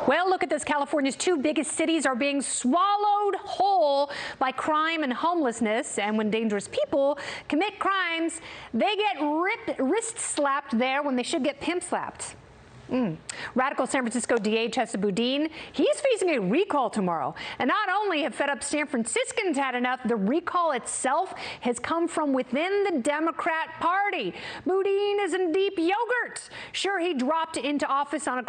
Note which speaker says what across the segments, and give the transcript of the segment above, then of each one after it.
Speaker 1: Well, look at this. California's two biggest cities are being swallowed whole by crime and homelessness. And when dangerous people commit crimes, they get wrist slapped there when they should get pimp slapped. Radical San Francisco DA Chesa Boudin, he's facing a recall tomorrow. And not only have fed up San Franciscans had enough, the recall itself has come from within the Democrat Party. Boudin is in deep yogurt. Sure, he dropped into office on a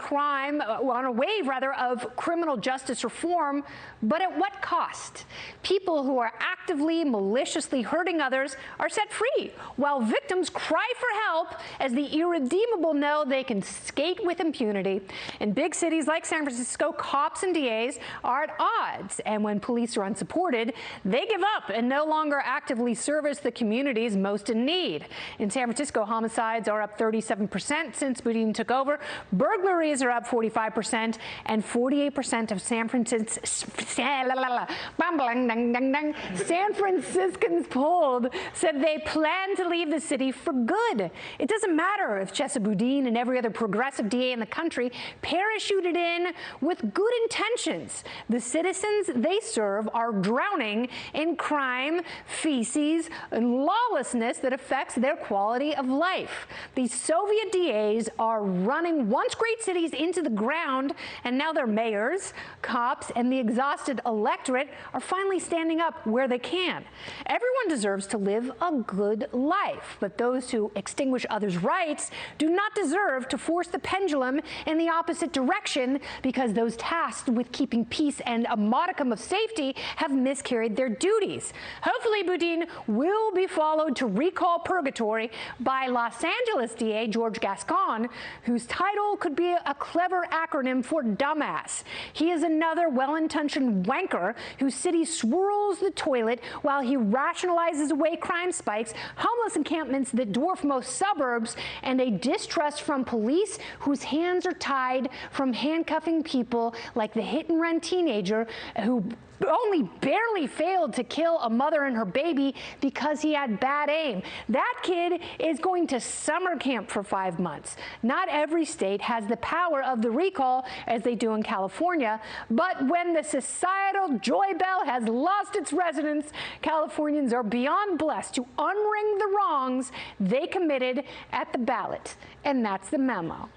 Speaker 1: wave of criminal justice reform, but at what cost? People who are actively, maliciously hurting others are set free, while victims cry for help as the irredeemable know they can skate with impunity. In big cities like San Francisco, cops and DAs are at odds, and when police are unsupported, they give up and no longer actively service the communities most in need. In San Francisco, homicides are up 37% since Boudin took over. Burglaries are up 45%, and 48% of San Franciscans polled said they plan to leave the city for good. It doesn't matter if Chesa Boudin and every other progressive DA in the country parachuted in with good intentions. The citizens they serve are drowning in crime, feces, and lawlessness that affects their quality of life. These Soviet DAs are running once great cities into the ground, and now their mayors, cops, and the exhausted electorate are finally standing up where they can. Everyone deserves to live a good life, but those who extinguish others' rights do not deserve to force the pendulum in the opposite direction because those tasked with keeping peace and a modicum of safety have miscarried their duties. Hopefully, Boudin will be followed to recall purgatory by Los Angeles DA George Gascon, whose title could be a clever acronym for dumbass. He is another well-intentioned wanker whose city swirls the toilet while he rationalizes away crime spikes, homeless encampments that dwarf most suburbs, and a distrust from police whose hands are tied from handcuffing people like the hit-and-run teenager who only barely failed to kill a mother and her baby because he had bad aim. That kid is going to summer camp for 5 months. Not every state has the power of the recall as they do in California, but when the societal joy bell has lost its resonance, Californians are beyond blessed to unring the wrongs they committed at the ballot. And that's the memo.